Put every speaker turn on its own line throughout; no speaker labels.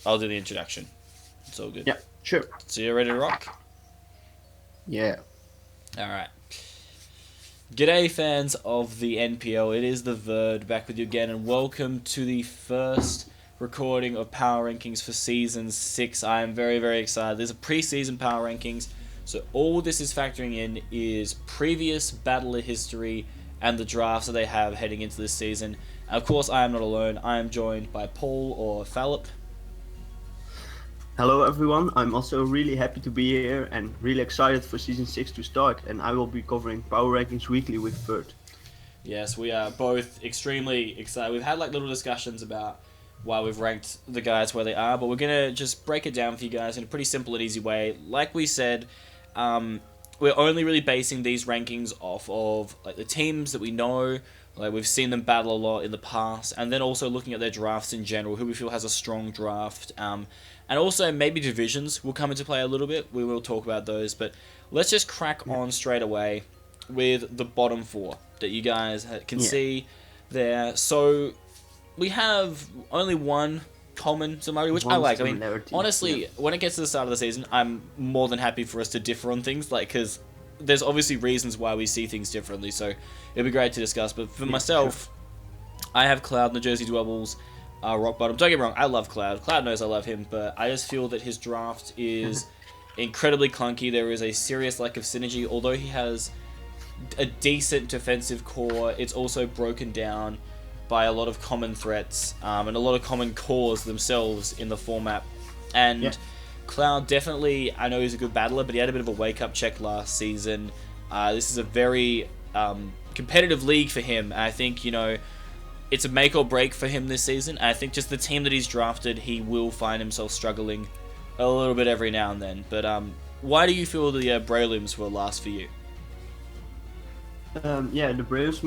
I'll do the introduction. It's all good.
Yeah, sure.
So you ready to rock?
Yeah.
All right. G'day, fans of the NPL. It is the Verd back with you again, and welcome to the first recording of Power Rankings for Season 6. I am very, very excited. There's a pre-season Power Rankings, so all this is factoring in is previous Battler history and the drafts that they have heading into this season. And of course, I am not alone. I am joined by Paul or Phallip.
Hello everyone, I'm also really happy to be here and really excited for Season 6 to start, and I will be covering Power Rankings weekly with Verd.
Yes, we are both extremely excited. We've had little discussions about why we've ranked the guys where they are, but we're going to just break it down for you guys in a pretty simple and easy way. Like we said, we're only really basing these rankings off of the teams that we know, we've seen them battle a lot in the past, and then also looking at their drafts in general, who we feel has a strong draft, and also maybe divisions will come into play a little bit. We will talk about those, but let's just crack on straight away with the bottom four that you guys can see there. So we have only one common similarity, which I like. I mean, honestly, when it gets to the start of the season, I'm more than happy for us to differ on things, because there's obviously reasons why we see things differently, so it'd be great to discuss. But for myself, sure. I have Cloud and the Jersey Dwebbles rock bottom. Don't get me wrong, I love Cloud. Cloud knows I love him, but I just feel that his draft is incredibly clunky. There is a serious lack of synergy. Although he has a decent defensive core, it's also broken down by a lot of common threats and a lot of common cores themselves in the format. And Cloud definitely, I know he's a good battler, but he had a bit of a wake-up check last season. This is a very competitive league for him. I think, it's a make or break for him this season. I think just the team that he's drafted, he will find himself struggling a little bit every now and then. But why do you feel the Breloms were last for you?
The Breloms,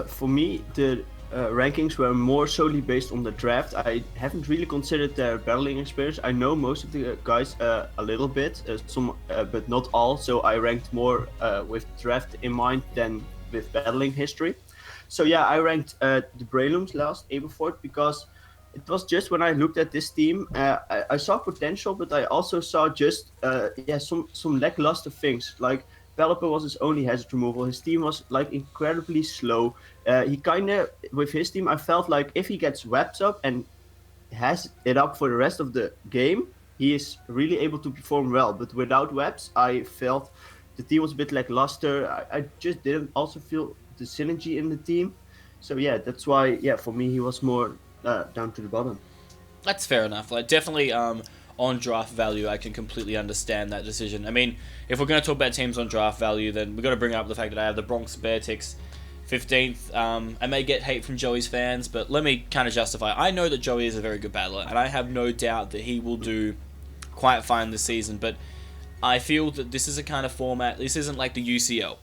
for me, the rankings were more solely based on the draft. I haven't really considered their battling experience. I know most of the guys a little bit, some, but not all. So I ranked more with draft in mind than with battling history. So yeah, I ranked the Breloms last Aberford because it was just when I looked at this team, I saw potential, but I also saw just some lackluster things. Like Pelipper was his only hazard removal. His team was incredibly slow. He with his team, I felt like if he gets webs up and has it up for the rest of the game, he is really able to perform well. But without webs, I felt the team was a bit lackluster. I just didn't also feel the synergy in the team. So yeah, that's why for me he was more down to the bottom.
That's fair enough. Definitely on draft value, I can completely understand that decision. I mean, if we're going to talk about teams on draft value, then we've got to bring up the fact that I have the Bronx Beartics 15th. I may get hate from Joey's fans, but let me kind of justify. I know that Joey is a very good battler, and I have no doubt that he will do quite fine this season, but I feel that this is a kind of format, this isn't like the UCL.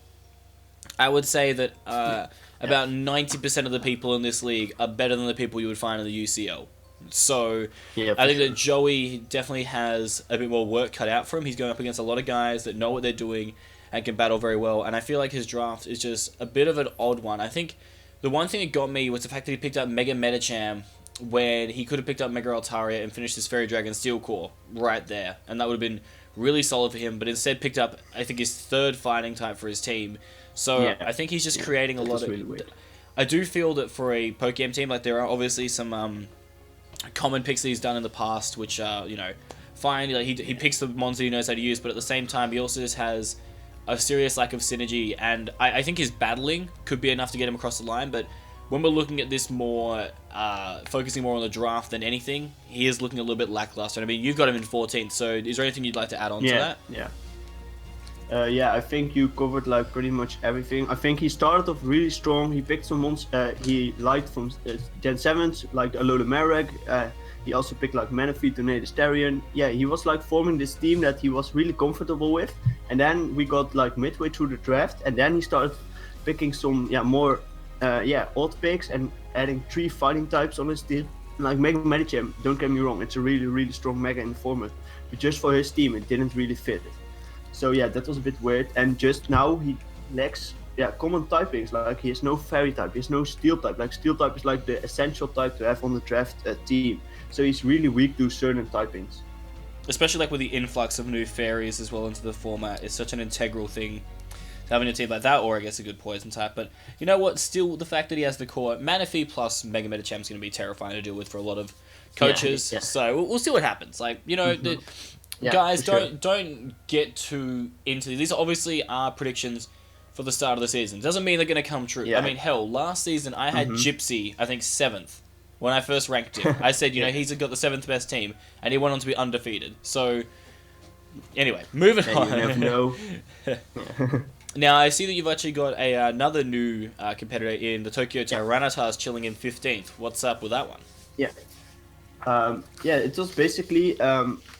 I would say that about 90% of the people in this league are better than the people you would find in the UCL. So I think that Joey definitely has a bit more work cut out for him. He's going up against a lot of guys that know what they're doing and can battle very well. And I feel like his draft is just a bit of an odd one. I think the one thing that got me was the fact that he picked up Mega Metacham when he could have picked up Mega Altaria and finished his Fairy Dragon Steel Core right there. And that would have been really solid for him, but instead picked up, I think, his third fighting type for his team. So I think he's just creating a lot of... Really I do feel that for a Pokemon team, there are obviously some common picks that he's done in the past, which are, fine. He picks the mons that he knows how to use, but at the same time, he also just has a serious lack of synergy, and I think his battling could be enough to get him across the line, but when we're looking at this more, focusing more on the draft than anything, he is looking a little bit lackluster. I mean, you've got him in 14th, so is there anything you'd like to add on to that?
I think you covered pretty much everything. I think he started off really strong. He picked some monsters he liked from Gen 7s, like Alola Marek. He also picked Manaphy, Tornadus, Starion. Yeah, he was forming this team that he was really comfortable with. And then we got midway through the draft, and then he started picking some more odd picks and adding 3 fighting types on his team. Mega Medicham, don't get me wrong, it's a really, really strong Mega in the format. But just for his team, it didn't really fit. So yeah, that was a bit weird. And just now he lacks common typings. Like he has no fairy type, he has no steel type. Like steel type is like the essential type to have on the draft team. So he's really weak to certain typings.
Especially like with the influx of new fairies as well into the format, it's such an integral thing to having a team like that, or I guess a good poison type. But you know what? Still, the fact that he has the core Manaphy plus Mega Medicham is going to be terrifying to deal with for a lot of coaches.
Yeah.
So we'll see what happens. Like the guys, don't get too into these. Obviously are predictions for the start of the season. Doesn't mean they're going to come true.
Yeah.
I mean, hell, last season I had Gypsy, I think 7th. When I first ranked him, I said, he's got the 7th best team, and he went on to be undefeated. So, anyway, moving on.
You never know.
Now, I see that you've actually got another new competitor in the Tokyo Tyranitar chilling in 15th. What's up with that one?
Yeah. It was basically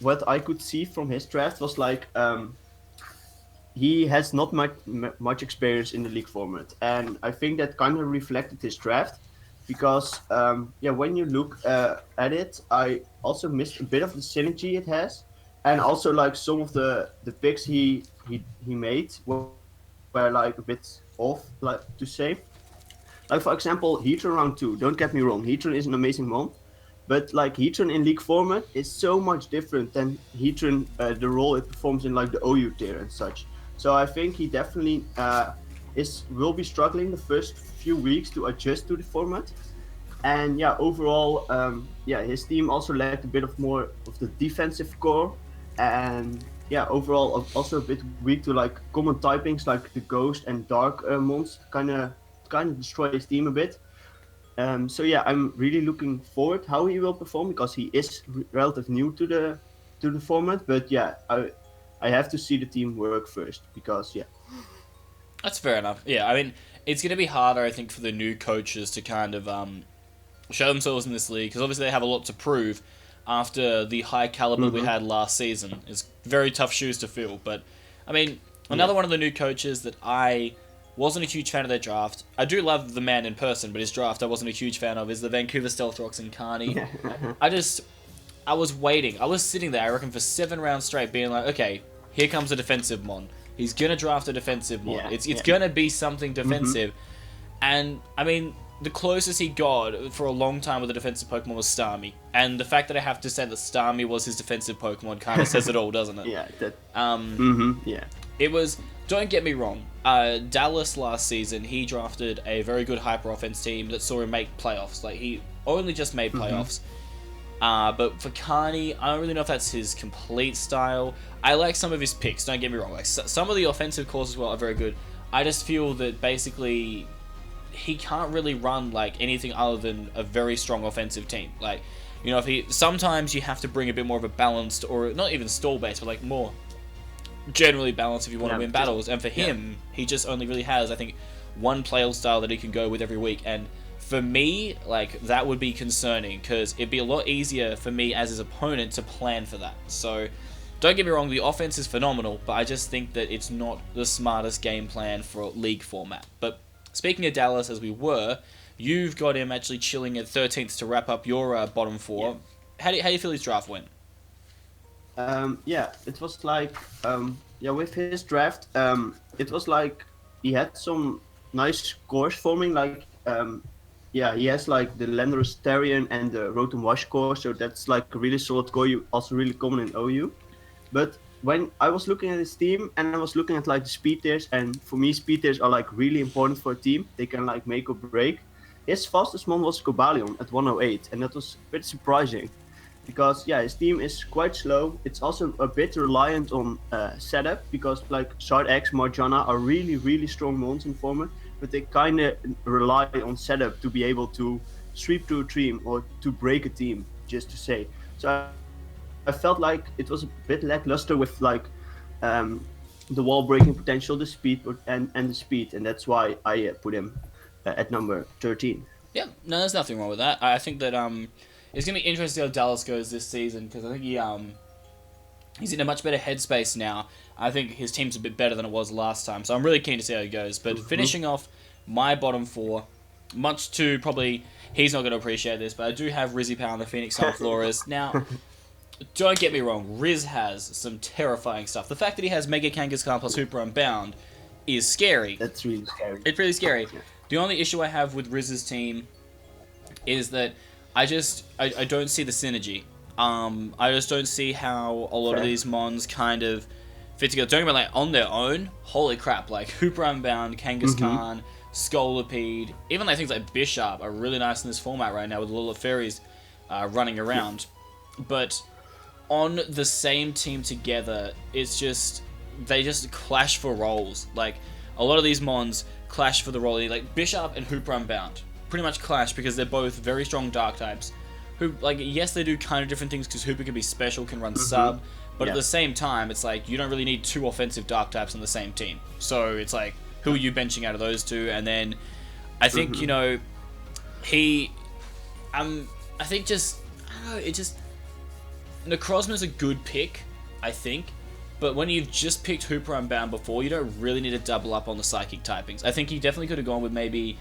what I could see from his draft was like he has not much experience in the league format, and I think that kind of reflected his draft. Because when you look at it, I also missed a bit of the synergy it has, and also like some of the picks he made were like a bit off, like to say. Like for example, Heatran round 2. Don't get me wrong, Heatran is an amazing mon, but like Heatran in league format is so much different than Heatran the role it performs in like the OU tier and such. So I think he definitely will be struggling the first few weeks to adjust to the format. And overall, his team also lacked a bit of more of the defensive core, and overall also a bit weak to like common typings like the Ghost and Dark mons. Kind of destroy his team a bit. I'm really looking forward how he will perform, because he is relatively new to the format. But I have to see the team work first, because
That's fair enough. Yeah, I mean, it's going to be harder, I think, for the new coaches to kind of show themselves in this league, because obviously they have a lot to prove after the high caliber we had last season. It's very tough shoes to fill. But, I mean, another one of the new coaches that I wasn't a huge fan of their draft. I do love the man in person, but his draft I wasn't a huge fan of, is the Vancouver Stealthrox and Carney. I was waiting. I was sitting there, I reckon, for 7 rounds straight, being like, okay, here comes a defensive mon. He's going to draft a defensive mon. It's going to be something defensive. And, I mean, the closest he got for a long time with a defensive Pokemon was Starmie. And the fact that I have to say that Starmie was his defensive Pokemon kind of says it all, doesn't it? It was, don't get me wrong, Dallas last season, he drafted a very good hyper offense team that saw him make playoffs. Like, he only just made playoffs. But for Carney, I don't really know if that's his complete style. I like some of his picks, don't get me wrong. Like, some of the offensive calls as well are very good. I just feel that basically he can't really run like anything other than a very strong offensive team. Like, sometimes you have to bring a bit more of a balanced, or not even stall based, but like more generally balanced if you want to win battles. And for him, he just only really has, I think, one playstyle style that he can go with every week. And for me, like, that would be concerning, because it'd be a lot easier for me as his opponent to plan for that. So, don't get me wrong, the offense is phenomenal, but I just think that it's not the smartest game plan for a league format. But speaking of Dallas, as we were, you've got him actually chilling at 13th to wrap up your bottom 4. How do you feel his draft went?
It was like, with his draft, it was like he had some nice scores forming, like, he has like the Landorus Therian and the Rotom Wash core, so that's like a really solid core, also really common in OU. But when I was looking at his team, and I was looking at like the speed tiers, and for me speed tiers are like really important for a team, they can like make or break. His fastest mon was Cobalion at 108, and that was a bit surprising. Because his team is quite slow. It's also a bit reliant on setup, because like Shard X, Marjana are really, really strong mons in format, but they kind of rely on setup to be able to sweep through a team or to break a team, just to say. So I felt like it was a bit lackluster with like the wall breaking potential, the speed, and the speed, and that's why I put him at number 13.
Yeah, no, there's nothing wrong with that. I think that it's going to be interesting how Dallas goes this season, because I think he's in a much better headspace now. I think his team's a bit better than it was last time, so I'm really keen to see how he goes. But finishing off my bottom 4, much to probably, he's not going to appreciate this, but I do have Rizzy Power and the Phoenix Sunfloras. Now, don't get me wrong, Riz has some terrifying stuff. The fact that he has Mega Kangaskhan plus Hooper Unbound is scary.
That's really scary.
It's really scary.
Yeah.
The only issue I have with Riz's team is that I don't see the synergy. I just don't see how a lot of
Fair.
these mons kind of fit together. Don't get me wrong, like on their own, holy crap! Like Hooper Unbound, Kangaskhan, Scolipede, even like things like Bishop are really nice in this format right now with Lula Fairies running around. But on the same team together, it's just they just clash for roles. Like a lot of these mons clash for the role. Like Bishop and Hooper Unbound pretty much clash because they're both very strong dark types. Who, like, yes, they do kind of different things because Hooper can be special, can run sub, but at the same time, it's like you don't really need two offensive dark types on the same team. So it's like, who are you benching out of those two? And then I think you know I think just I don't know, it just Necrozma's a good pick, I think. But when you've just picked Hooper Unbound before, you don't really need to double up on the psychic typings. I think he definitely could have gone with maybe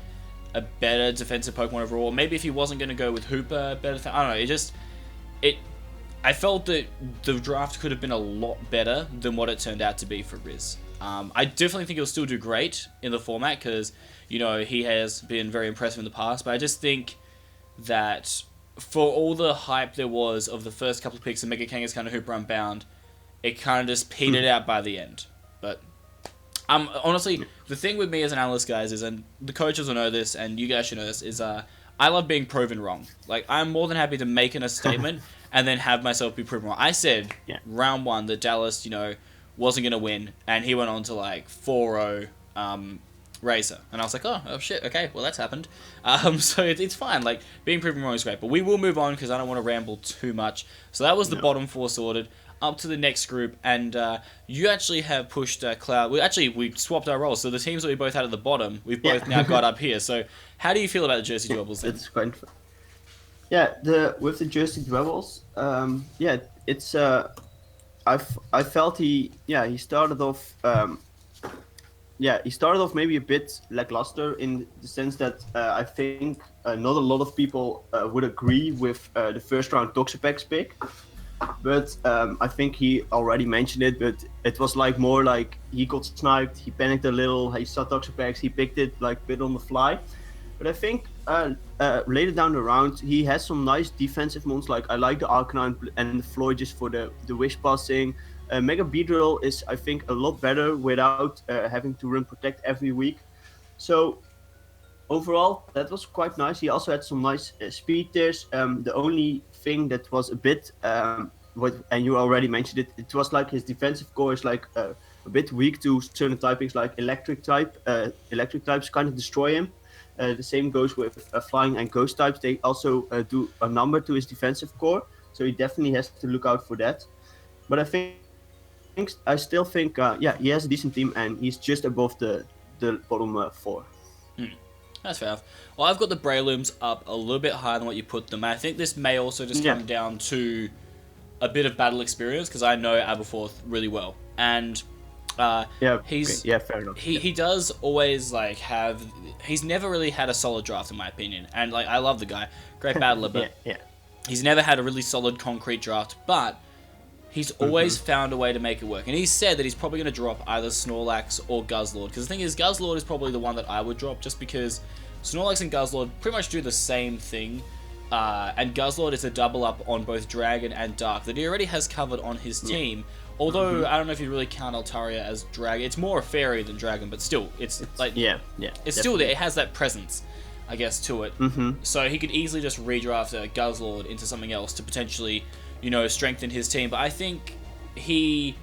a better defensive Pokemon overall. Maybe if he wasn't going to go with Hooper, better. I don't know. I felt that the draft could have been a lot better than what it turned out to be for Riz. I definitely think he'll still do great in the format because, you know, he has been very impressive in the past. But I just think that for all the hype there was of the first couple of picks of Mega Kangaskhan and Hooper Unbound, it kind of just petered out by the end. But honestly, the thing with me as an analyst, guys, is, and the coaches will know this, and you guys should know this, is I love being proven wrong. Like, I'm more than happy to make a statement and then have myself be proven wrong. I said round one that Dallas, you know, wasn't going to win, and he went on to like 4-0 Razor. And I was like, oh shit, okay, well that's happened. So it's fine, like, being proven wrong is great. But we will move on because I don't want to ramble too much. So that was the bottom four sorted. Up to the next group, and you actually have pushed Cloud. We swapped our roles, so the teams that we both had at the bottom, we've both now got up here. So, how do you feel about the Jersey Dwebbles then?
It's quite. With the Jersey Dwebbles, it's I felt he started off he started off maybe a bit lackluster in the sense that I think not a lot of people would agree with the first round Toxapex pick. But I think he already mentioned it, but it was like more like he got sniped, he panicked a little, he saw Toxapex, he picked it like a bit on the fly. But I think later down the round, he has some nice defensive mons. Like I like the Arcanine and the Floyd just for the wish passing. Mega Beedrill is, I think, a lot better without having to run Protect every week. So overall, that was quite nice. He also had some nice speed tiers. The only thing that was a bit, and you already mentioned it, it was like his defensive core is like a bit weak to certain typings like electric type. Electric types kind of destroy him. The same goes with flying and ghost types. They also do a number to his defensive core, so he definitely has to look out for that. But I still think, he has a decent team, and he's just above the bottom four.
That's fair enough. Well, I've got the Breilooms up a little bit higher than what you put them. I think this may also just come down to a bit of battle experience, because I know Aberforth really well. And he's fair enough. He does always like have. He's never really had a solid draft, in my opinion. And like I love the guy, great battler, but he's never had a really solid concrete draft. But he's always found a way to make it work. And he said that he's probably going to drop either Snorlax or Guzzlord. Because the thing is, Guzzlord is probably the one that I would drop, just because Snorlax and Guzzlord pretty much do the same thing. And Guzzlord is a double up on both Dragon and Dark that he already has covered on his team. Although, I don't know if you really count Altaria as Dragon. It's more a Fairy than Dragon, but still, it's like... It's still there. It has that presence, I guess, to it. So he could easily just redraft a Guzzlord into something else to potentially, you know, strengthen his team. But I think he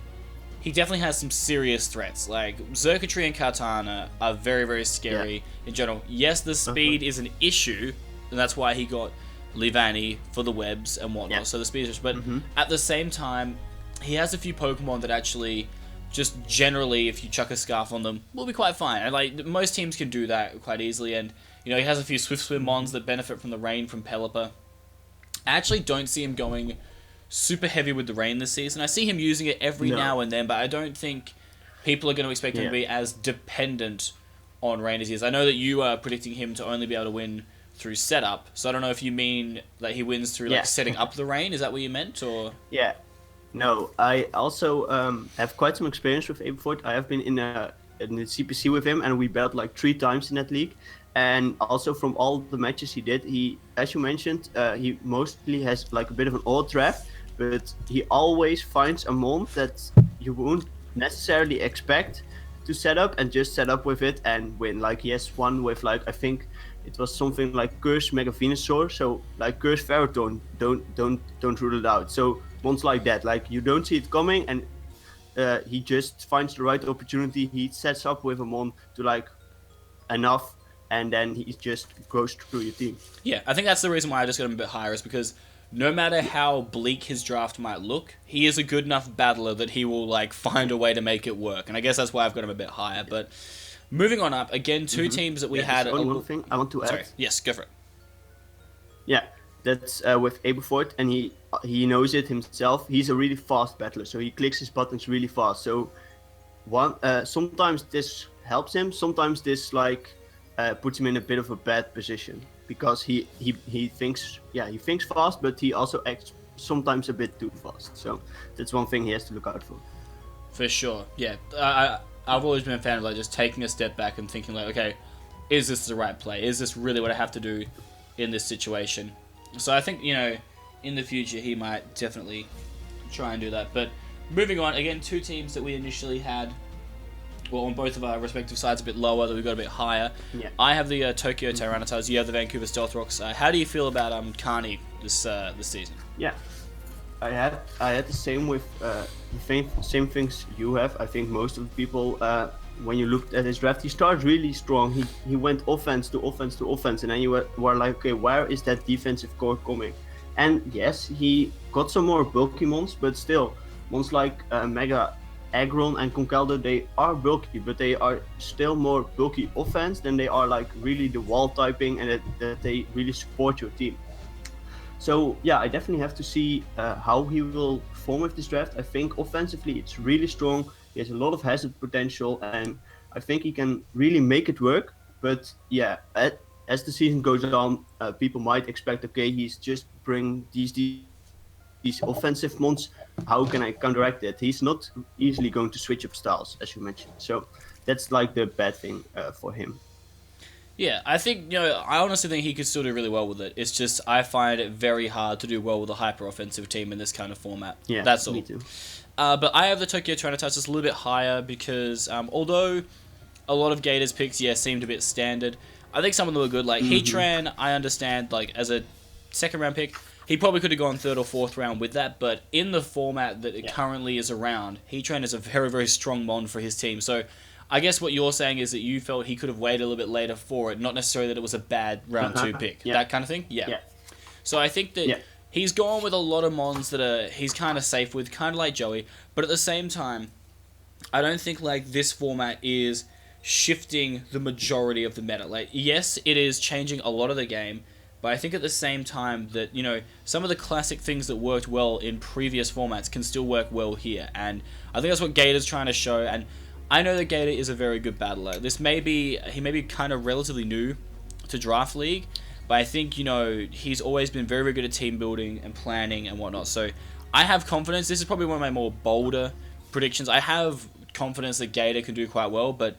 definitely has some serious threats. Like, Xurkitree and Kartana are very, very scary in general. Yes, the speed is an issue, and that's why he got Leavanny for the webs and whatnot. So the speed is... But at the same time, he has a few Pokemon that actually, just generally, if you chuck a Scarf on them, will be quite fine. And like most teams can do that quite easily. And you know, he has a few Swift Swim Mons that benefit from the rain from Pelipper. I actually don't see him going super heavy with the rain this season. I see him using it every now and then, but I don't think people are going to expect him to be as dependent on rain as he is. I know that you are predicting him to only be able to win through setup. So I don't know if you mean that he wins through like setting up the rain. Is that what you meant, or?
Yeah. No, I also have quite some experience with Aberforth. I have been in a in the CPC with him, and we battled like 3 times in that league. And also from all the matches he did, he, as you mentioned, he mostly has like a bit of an odd draft, but he always finds a mon that you won't necessarily expect to set up, and just set up with it and win. Like he has one with like, I think it was something like Curse Mega Venusaur, so like Curse Ferrothorn, don't rule it out. So ones like that, like you don't see it coming, and he just finds the right opportunity. He sets up with a mon to like enough, and then he just goes through your team.
Yeah, I think that's the reason why I just got him a bit higher, is because no matter how bleak his draft might look, he is a good enough battler that he will like find a way to make it work. And I guess that's why I've got him a bit higher. But moving on up, again, two teams that we had...
Only one thing I want to add.
Sorry, yes, go for it.
Yeah, that's with Aberford, and he knows it himself. He's a really fast battler, so he clicks his buttons really fast. So sometimes this helps him, sometimes this like puts him in a bit of a bad position, because he thinks fast, but he also acts sometimes a bit too fast. So that's one thing he has to look out for.
For sure, yeah. I've always been a fan of like just taking a step back and thinking like, okay, is this the right play? Is this really what I have to do in this situation? So I think, you know, in the future he might definitely try and do that. But moving on, again, two teams that we initially had, well, on both of our respective sides, a bit lower, that we got a bit higher.
Yeah.
I have the Tokyo Tyranitar, you have the Vancouver Stealth Rocks. How do you feel about Carney this season?
Yeah, I had the same with the same things you have. I think most of the people, when you looked at his draft, he started really strong. He went offense to offense to offense, and then you were like, okay, where is that defensive core coming? And yes, he got some more bulky mons, but still, mons like Mega Aggron and Conkeldurr, they are bulky, but they are still more bulky offense than they are like really the wall typing, and that they really support your team. So yeah, I definitely have to see how he will form with this draft. I think offensively it's really strong. He has a lot of hazard potential, and I think he can really make it work. But yeah, as the season goes on, people might expect, okay, he's just bring these offensive mons. How can I counteract it? He's not easily going to switch up styles, as you mentioned. So that's like the bad thing for him.
Yeah, I think, you know, I honestly think he could still do really well with it. It's just, I find it very hard to do well with a hyper-offensive team in this kind of format.
Yeah,
that's all.
Me too.
But I have the Tokyo Tyranitar just a little bit higher because, although a lot of Gators picks, seemed a bit standard, I think some of them were good. Like, Heatran, I understand, like, as a second-round pick, he probably could have gone third or fourth round with that, but in the format that it currently is around, Heatran is a very, very strong mon for his team. So I guess what you're saying is that you felt he could have waited a little bit later for it, not necessarily that it was a bad round 2 pick. That kind of thing? Yeah. So I think that he's gone with a lot of mons that he's kind of safe with, kind of like Joey, but at the same time, I don't think like this format is shifting the majority of the meta. Like, yes, it is changing a lot of the game, but I think at the same time that, you know, some of the classic things that worked well in previous formats can still work well here. And I think that's what Gator's trying to show. And I know that Gator is a very good battler. He may be kind of relatively new to Draft League, but I think, you know, he's always been very, very good at team building and planning and whatnot. So I have confidence. This is probably one of my more bolder predictions. I have confidence that Gator can do quite well, but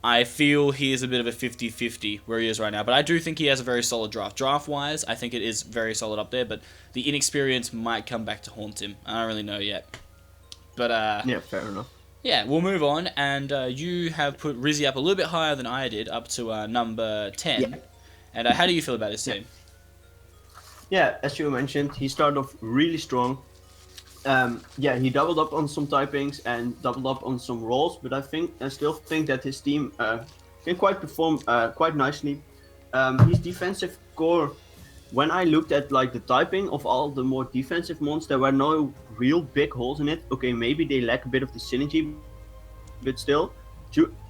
I feel he is a bit of a 50-50 where he is right now. But I do think he has a very solid draft. Draft-wise, I think it is very solid up there, but the inexperience might come back to haunt him. I don't really know yet. But
yeah, fair enough.
Yeah, we'll move on, and you have put Rizzy up a little bit higher than I did, up to number 10. Yeah. And how do you feel about his team?
Yeah, as you mentioned, he started off really strong. He doubled up on some typings and doubled up on some roles, but I still think that his team can quite perform quite nicely. His defensive core, when I looked at like the typing of all the more defensive mons, there were no real big holes in it. Okay, maybe they lack a bit of the synergy, but still,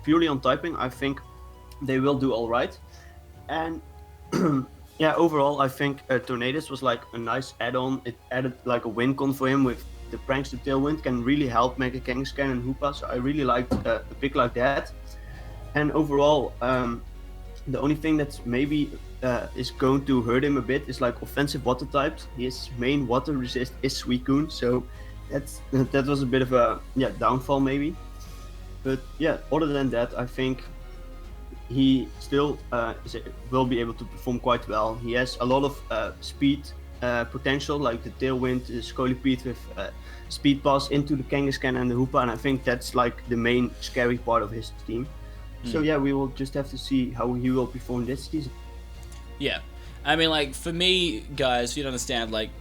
purely on typing, I think they will do all right. And yeah, overall, I think Tornadus was like a nice add-on. It added like a win con for him with the Pranks to Tailwind, can really help Mega Kangaskhan and Hoopa, so I really liked a pick like that. And overall, the only thing that's maybe is going to hurt him a bit is like offensive water types. His main water resist is Suicune, so that was a bit of a downfall maybe. But yeah, other than that, I think he still will be able to perform quite well. He has a lot of speed potential, like the tailwind, the Scully Pete with speed pass into the Kangaskhan and the Hoopa, and I think that's like the main scary part of his team. So yeah, we will just have to see how he will perform this season.
Yeah. I mean, like, for me, guys, you don't understand, like,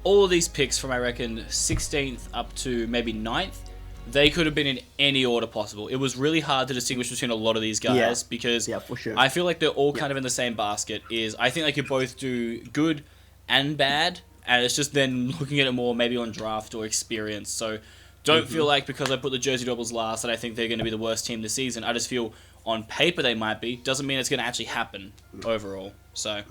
all of these picks from, I reckon, 16th up to maybe 9th, they could have been in any order possible. It was really hard to distinguish between a lot of these guys because
for sure.
I feel like they're all kind of in the same basket. I think they could both do good and bad, and it's just then looking at it more maybe on draft or experience. So don't feel like because I put the Jersey Devils last that I think they're going to be the worst team this season. I just feel on paper they might be. Doesn't mean it's going to actually happen overall. So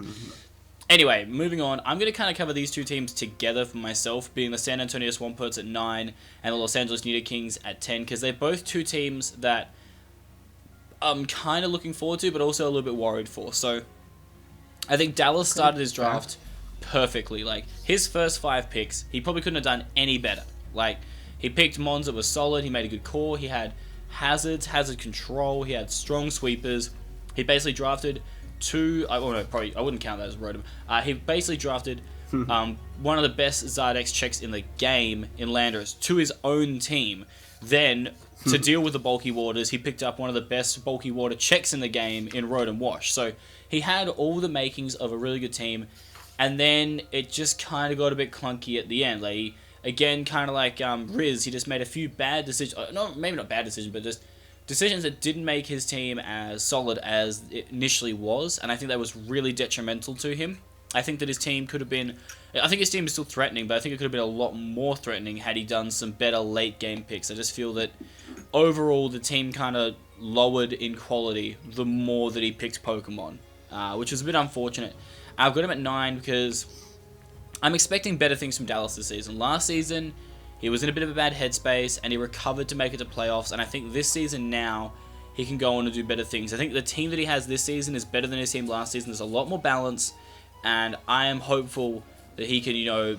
anyway, moving on. I'm going to kind of cover these two teams together for myself, being the San Antonio Swampers at 9 and the Los Angeles Nido Kings at 10, because they're both two teams that I'm kind of looking forward to, but also a little bit worried for. So I think Dallas started his draft perfectly. Like, his first 5 picks, he probably couldn't have done any better. Like, he picked Mons that was solid, he made a good core, he had hazard control, he had strong sweepers. He basically drafted I wouldn't count that as Rotom. He basically drafted one of the best Zardex checks in the game in Landorus to his own team. Then, to deal with the bulky waters, he picked up one of the best bulky water checks in the game in Rotom Wash. So he had all the makings of a really good team, and then it just kind of got a bit clunky at the end. Like, again, kind of like Riz, he just made a few bad decisions. Maybe not bad decisions, but just decisions that didn't make his team as solid as it initially was, and I think that was really detrimental to him. I think that his team could have been... I think his team is still threatening, but I think it could have been a lot more threatening had he done some better late-game picks. I just feel that overall the team kind of lowered in quality the more that he picked Pokemon, which was a bit unfortunate. I've got him at 9 because I'm expecting better things from Dallas this season. Last season, he was in a bit of a bad headspace, and he recovered to make it to playoffs, and I think this season now, he can go on and do better things. I think the team that he has this season is better than his team last season. There's a lot more balance, and I am hopeful that he can,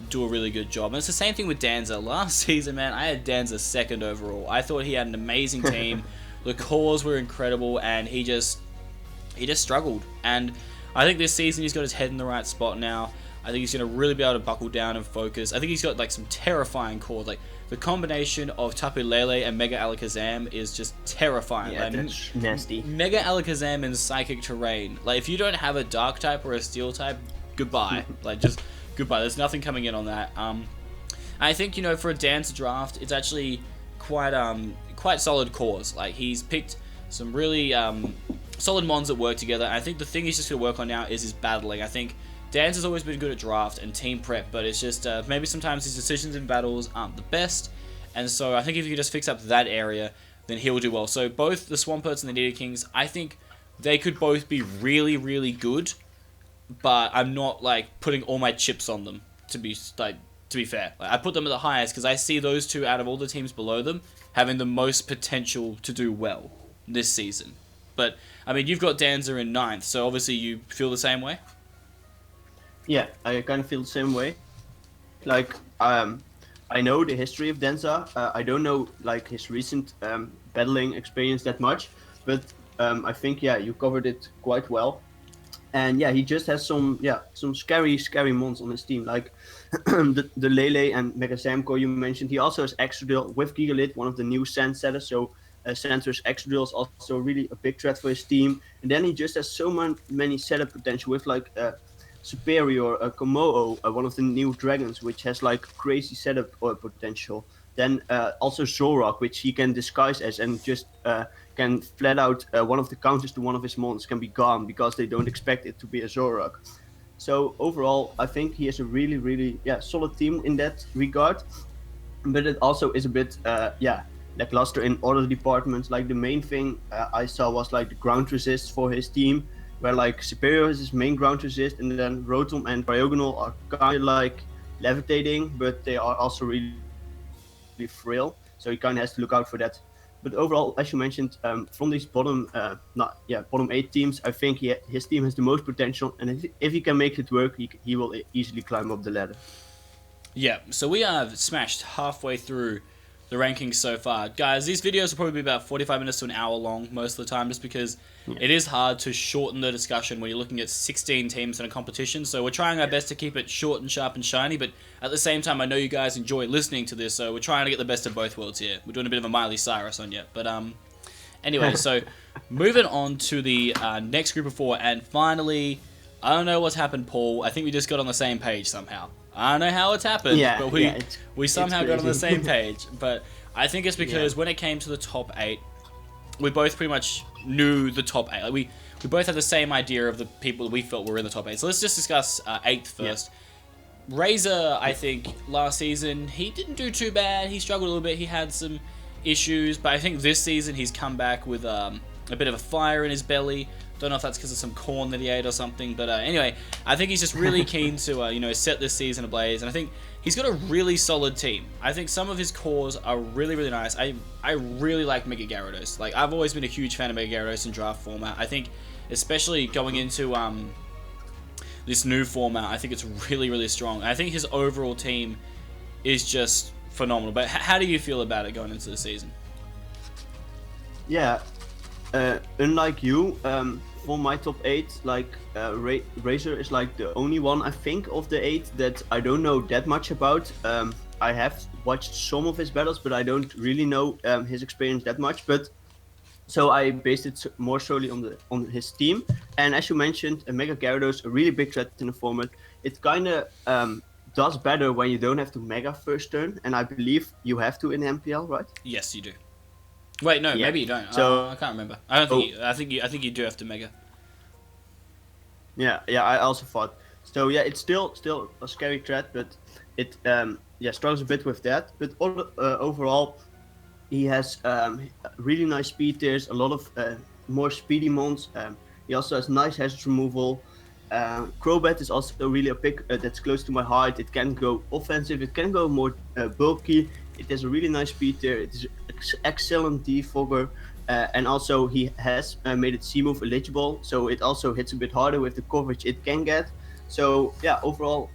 do a really good job. And it's the same thing with Danza. Last season, man, I had Danza second overall. I thought he had an amazing team. The cores were incredible, and he just struggled. And I think this season he's got his head in the right spot now. I think he's going to really be able to buckle down and focus. I think he's got like some terrifying cores. Like the combination of Tapu Lele and Mega Alakazam is just terrifying.
Yeah,
like,
that's nasty.
Mega Alakazam in Psychic Terrain. Like, if you don't have a Dark type or a Steel type, goodbye. Like, just goodbye. There's nothing coming in on that. I think, for a Dance draft, it's actually quite solid cores. Like, he's picked some really solid mons that work together. And I think the thing he's just going to work on now is his battling. I think Dance has always been good at draft and team prep, but it's just maybe sometimes his decisions in battles aren't the best. And so I think if you could just fix up that area, then he'll do well. So both the Swamperts and the Nido Kings, I think they could both be really, really good, but I'm not like putting all my chips on them to be fair. Like, I put them at the highest because I see those two out of all the teams below them having the most potential to do well this season. But I mean, you've got Danza in 9th, so obviously you feel the same way.
Yeah, I kind of feel the same way. Like, I know the history of Denza. I don't know like his recent battling experience that much, but I think you covered it quite well. And he just has some scary mons on his team, like the Lele and Mega Samco you mentioned. He also has Extra with Gigalith, one of the new Sand setters. So Santor's Extra is also really a big threat for his team. And then he just has so many setup potential with like Superior, Komodo, one of the new dragons, which has like crazy setup potential. Then also Zoroark, which he can disguise as and just can flat out one of the counters to one of his mons can be gone because they don't expect it to be a Zoroark. So overall, I think he has a really, really solid team in that regard. But it also is a bit lackluster in other departments. Like the main thing I saw was like the ground resist for his team, where like Superior is his main ground resist, and then Rotom and Diagonal are kind of like levitating, but they are also really frail. So he kind of has to look out for that. But overall, as you mentioned, from these bottom 8 teams, I think his team has the most potential, and if he can make it work, he will easily climb up the ladder.
Yeah, so we have smashed halfway through the rankings so far. Guys, these videos will probably be about 45 minutes to an hour long most of the time, just because it is hard to shorten the discussion when you're looking at 16 teams in a competition. So we're trying our best to keep it short and sharp and shiny, but at the same time, I know you guys enjoy listening to this, so we're trying to get the best of both worlds here. We're doing a bit of a Miley Cyrus on you, but anyway, so moving on to the next group of 4, and finally, I don't know what's happened, Paul. I think we just got on the same page somehow. I don't know how it's happened, but we somehow got on the same page. But I think it's because when it came to the top 8, we both pretty much knew the top 8. Like we both had the same idea of the people that we felt were in the top 8. So let's just discuss 8th first. Razor, I think, last season, he didn't do too bad. He struggled a little bit. He had some issues. But I think this season he's come back with a bit of a fire in his belly. Don't know if that's because of some corn that he ate or something, but anyway, I think he's just really keen to set this season ablaze, and I think he's got a really solid team. I think some of his cores are really, really nice. I really like Mega Gyarados. Like, I've always been a huge fan of Mega Gyarados in draft format. I think, especially going into this new format, I think it's really, really strong. I think his overall team is just phenomenal. But how do you feel about it going into the season?
Yeah. Unlike you, for my top 8, like Razor is like the only one I think of the 8 that I don't know that much about. I have watched some of his battles, but I don't really know his experience that much. But so I based it more solely on his team. And as you mentioned, Mega Gyarados, a really big threat in the format. It kind of does better when you don't have to Mega first turn, and I believe you have to in MPL, right?
Yes, you do. Wait, no, maybe you don't. So I can't remember. I don't think. I think you do have to Mega.
Yeah, I also thought. So yeah, it's still a scary threat, but it struggles a bit with that. But overall, he has really nice speed tiers, a lot of more speedy mons. He also has nice hazard removal. Crobat is also really a pick that's close to my heart. It can go offensive, it can go more bulky. It has a really nice speed tier. It is excellent defogger, and also he has made it C-move eligible, so it also hits a bit harder with the coverage it can get. So yeah, overall,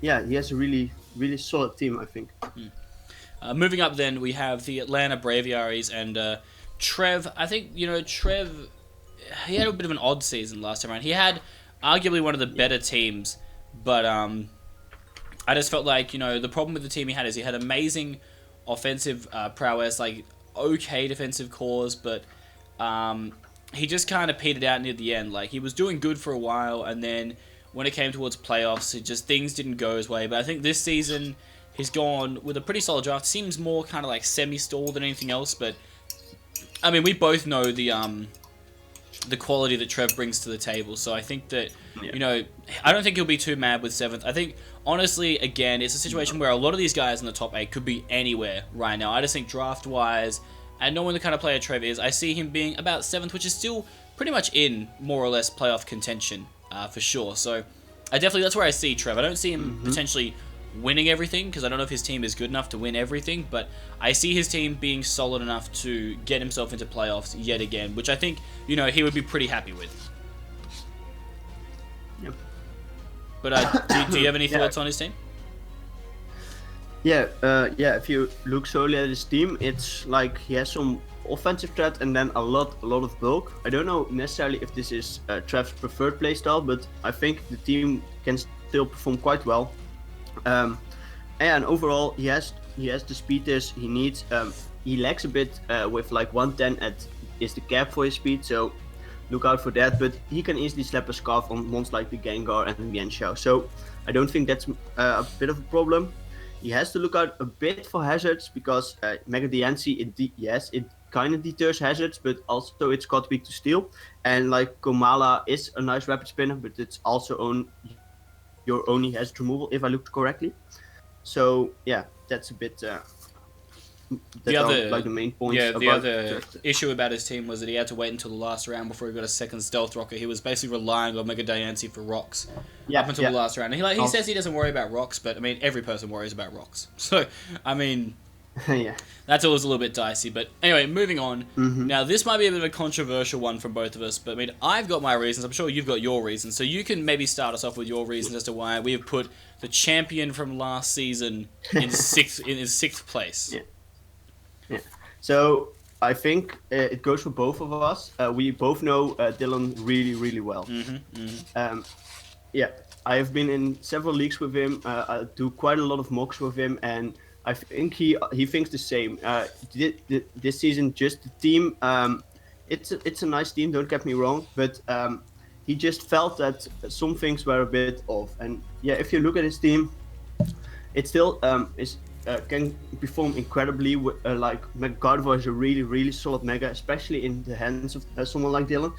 he has a really, really solid team, I think.
Moving up, then we have the Atlanta Braviaries and Trev. I think Trev. He had a bit of an odd season last time around. He had arguably one of the better teams, but I just felt like, the problem with the team he had is he had amazing offensive prowess, like okay defensive cores, but he just kind of petered out near the end. Like, he was doing good for a while, and then when it came towards playoffs, things didn't go his way. But I think this season he's gone with a pretty solid draft. Seems more kind of like semi-stall than anything else, but I mean, we both know the quality that Trev brings to the table. So I think that, I don't think he'll be too mad with 7th. I think, honestly, again, it's a situation where a lot of these guys in the top 8 could be anywhere right now. I just think draft-wise, and knowing the kind of player Trev is, I see him being about 7th, which is still pretty much in more or less playoff contention, for sure. So that's where I see Trev. I don't see him potentially winning everything, because I don't know if his team is good enough to win everything, but I see his team being solid enough to get himself into playoffs yet again, which I think, he would be pretty happy with.
Yep.
But do you have any thoughts on his team?
Yeah, if you look solely at his team, it's like he has some offensive threat and then a lot of bulk. I don't know necessarily if this is Trev's preferred playstyle, but I think the team can still perform quite well. And overall, he has the speed tiers he needs. He lacks a bit with like 110 is the cap for his speed, so look out for that. But he can easily slap a scarf on mons like the Gengar and the Mienshao, so I don't think that's a bit of a problem. He has to look out a bit for hazards, because Mega Diancie, it kind of deters hazards, but also it's got weak to steel. And like Komala is a nice rapid spinner, but it's also your only hazard removal, if I looked correctly. So yeah, that's a bit the main points.
Yeah, the other issue about his team was that he had to wait until the last round before he got a second Stealth Rocket. He was basically relying on Mega Diancie for rocks up until the last round. And he says he doesn't worry about rocks, but I mean, every person worries about rocks. So I mean,
Yeah.
That's always a little bit dicey. But anyway, moving on.
Mm-hmm.
Now, this might be a bit of a controversial one from both of us, but I mean, I've got my reasons. I'm sure you've got your reasons. So you can maybe start us off with your reasons as to why we have put the champion from last season in sixth place.
Yeah. Yeah. So I think it goes for both of us. We both know Dylan really, really well. Yeah, I have been in several leagues with him. I do quite a lot of mocks with him, and I think he thinks the same. This season, just the team. It's a nice team. Don't get me wrong, but he just felt that some things were a bit off. And yeah, if you look at his team, it still can perform incredibly. Like McGarver is a really, really solid mega, especially in the hands of someone like Dylan.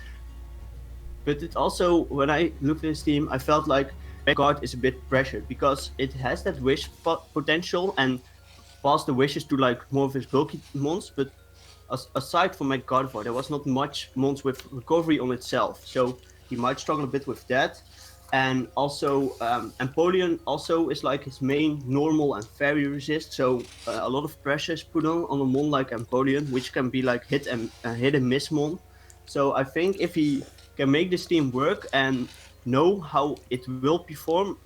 But it also, when I looked at his team, I felt like McGuard is a bit pressured because it has that wish potential and pass the wishes to like more of his bulky mons. But aside from McGarver, there was not much mons with recovery on itself, so he might struggle a bit with that. And also, Empoleon also is like his main normal and fairy resist, so a lot of pressure is put on a mon like Empoleon, which can be like hit and miss mon. So I think if he can make this team work and know how it will perform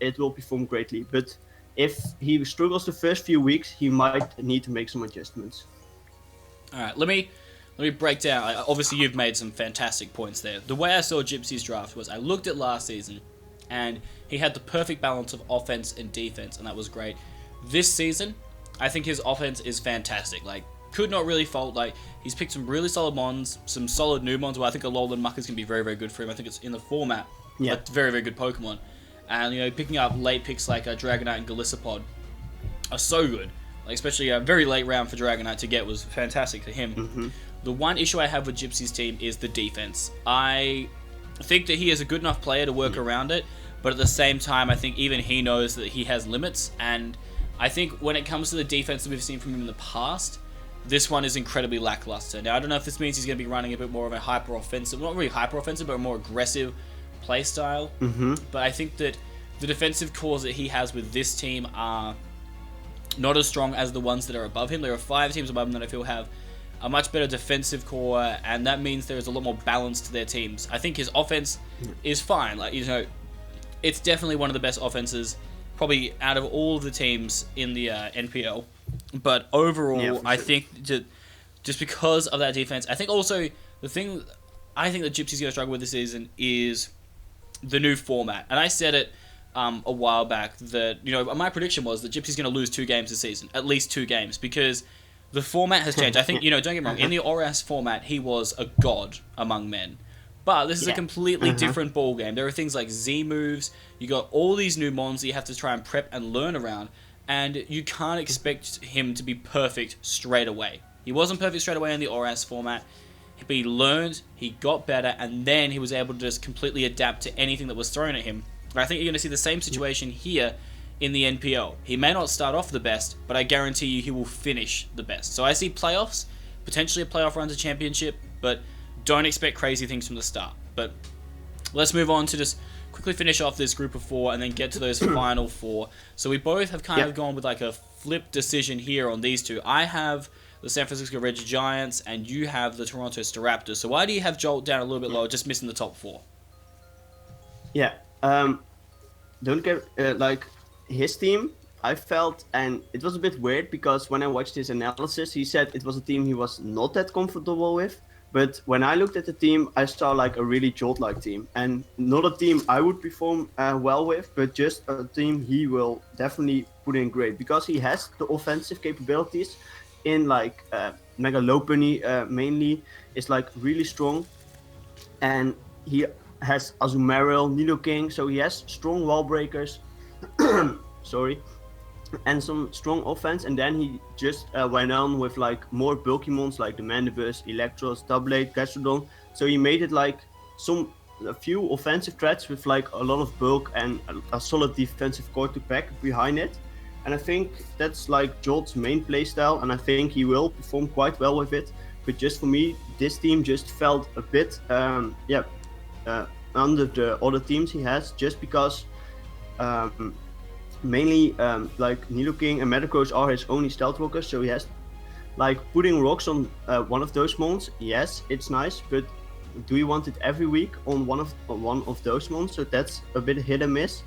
greatly. But if he struggles the first few weeks, he might need to make some adjustments.
All right, let me break down. Obviously, you've made some fantastic points there. The way I saw Gypsy's draft was I looked at last season, and he had the perfect balance of offense and defense, and that was great. This season, I think his offense is fantastic. Like, could not really fault. Like, he's picked some really solid mons, some solid new mons, where I think Alolan Muck is going to be very, very good for him. I think it's in the format.
Yeah.
A very, very good Pokemon. And, picking up late picks like Dragonite and Golisopod are so good. Like, especially a very late round for Dragonite to get was fantastic for him.
Mm-hmm.
The one issue I have with Gypsy's team is the defense. I think that he is a good enough player to work around it, but at the same time, I think even he knows that he has limits, and I think when it comes to the defense that we've seen from him in the past, this one is incredibly lackluster. Now, I don't know if this means he's going to be running a bit more of a hyper-offensive, not really hyper-offensive, but a more aggressive playstyle.
Mm-hmm.
But I think that the defensive cores that he has with this team are not as strong as the ones that are above him. There are 5 teams above him that I feel have a much better defensive core, and that means there is a lot more balance to their teams. I think his offense is fine. Like, it's definitely one of the best offenses, probably out of all of the teams in the NPL. But overall,
Yeah,
I
sure.
think just because of that defense, I think also the thing I think that Gypsy's going to struggle with this season is the new format. And I said it a while back that, my prediction was that Gypsy's going to lose 2 games this season, at least 2 games, because the format has changed. I think, don't get me wrong, in the ORAS format, he was a god among men. But this is a completely different ball game. There are things like Z moves. You got all these new mons that you have to try and prep and learn around, and you can't expect him to be perfect straight away. He wasn't perfect straight away in the ORAS format, but he learned, he got better, and then he was able to just completely adapt to anything that was thrown at him. And I think you're going to see the same situation here in the NPL. He may not start off the best, but I guarantee you he will finish the best. So I see playoffs, potentially a playoff run to championship, but don't expect crazy things from the start. But let's move on to just quickly finish off this group of 4 and then get to those final 4. So we both have kind of gone with like a flip decision here on these two. I have the San Francisco Regigiants and you have the Toronto Staraptors. So why do you have Jolt down a little bit lower, just missing the top 4?
Yeah. Don't get like his team. I felt, and it was a bit weird because when I watched his analysis, he said it was a team he was not that comfortable with. But when I looked at the team, I saw like a really Jolt-like team, and not a team I would perform well with, but just a team he will definitely put in great because he has the offensive capabilities in like Mega Lopunny mainly is like really strong, and he has Azumarill, Nidoking, so he has strong wall breakers. Sorry. And some strong offense, and then he just went on with like more bulky mons like the Mandibus, Electros, Doublade, Gastrodon. So he made it like a few offensive threats with like a lot of bulk and a solid defensive core to pack behind it. And I think that's like Jolt's main playstyle, and I think he will perform quite well with it. But just for me, this team just felt a bit under the other teams he has, just because mainly like Nidoking and Metagross are his only stealth walkers, so he has Like putting rocks on one of those mons, yes, it's nice, but do you want it every week on one of those mons? So that's a bit hit and miss.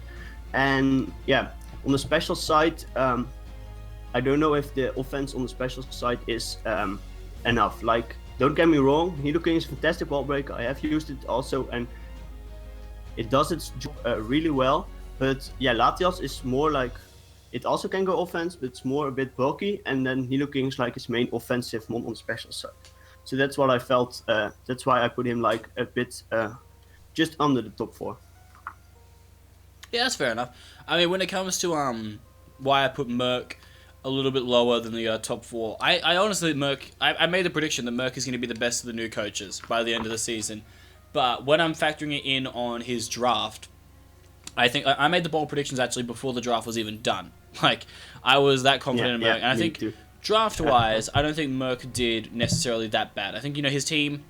And yeah, on the special side, I don't know if the offense on the special side is enough. Like, don't get me wrong, Nidoking is a fantastic ball breaker. I have used it also, and it does its job really well. But yeah, Latias is more like, it also can go offense, but it's more a bit bulky. And then Nidoking is like his main offensive mon on the special side. So that's what I felt. That's why I put him like a bit just under the top 4.
Yeah, that's fair enough. I mean, when it comes to why I put Merc a little bit lower than the top 4, I honestly, I made the prediction that Merc is going to be the best of the new coaches by the end of the season. But when I'm factoring it in on his draft, I think I made the bold predictions actually before the draft was even done. Like, I was that confident in Merc. And I think draft-wise, I don't think Merc did necessarily that bad. I think, his team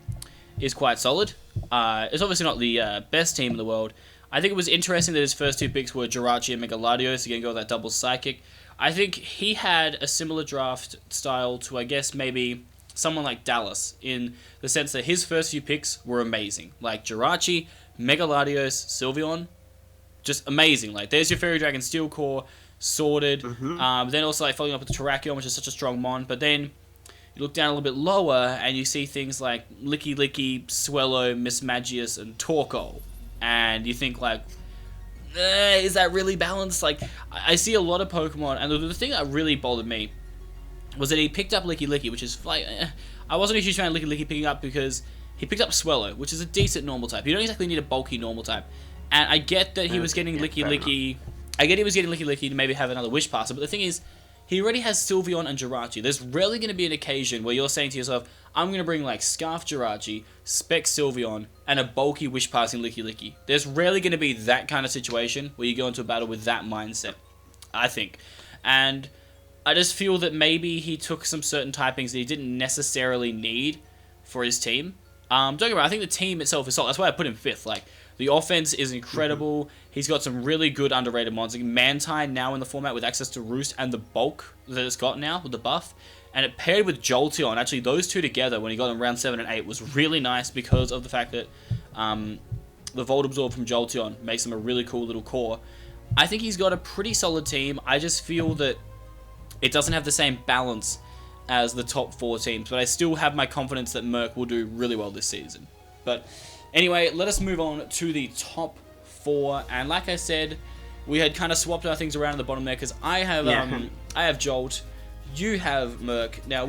is quite solid. It's obviously not the best team in the world. I think it was interesting that his first 2 picks were Jirachi and Megaladios. Again, go with that double psychic. I think he had a similar draft style to, I guess, maybe someone like Dallas, in the sense that his first few picks were amazing. Like Jirachi, Megaladios, Sylveon, just amazing. Like, there's your Fairy Dragon Steel Core, sorted. Then also, like, following up with the Terrakion, which is such a strong mon. But then you look down a little bit lower, and you see things like Licky Licky, Swellow, Mismagius, and Torkoal. And you think, like, is that really balanced? Like, I see a lot of Pokemon, and the thing that really bothered me was that he picked up Licky Licky, which is, like, I wasn't a huge fan of Licky Licky picking up because he picked up Swellow, which is a decent normal type. You don't exactly need a bulky normal type. And I get that he was getting Licky Licky. I get he was getting Licky Licky to maybe have another Wish Passer, but the thing is, he already has Sylveon and Jirachi. There's rarely going to be an occasion where you're saying to yourself, I'm going to bring like Scarf Jirachi, Spec Sylveon, and a bulky Wish Passing Licky Licky. There's rarely going to be that kind of situation where you go into a battle with that mindset, I think. And I just feel that maybe he took some certain typings that he didn't necessarily need for his team. Don't get me wrong, I think the team itself is solid. That's why I put him 5th. Like, the offense is incredible. He's got some really good underrated mons. Like Mantine now in the format with access to Roost and the bulk that it's got now with the buff. And it paired with Jolteon. Actually, those two together when he got in round 7 and 8 was really nice because of the fact that the Volt Absorb from Jolteon makes him a really cool little core. I think he's got a pretty solid team. I just feel that it doesn't have the same balance as the top 4 teams. But I still have my confidence that Merc will do really well this season. But anyway, let us move on to the top 4. And like I said, we had kind of swapped our things around at the bottom there because I have Jolt, you have Merc. Now,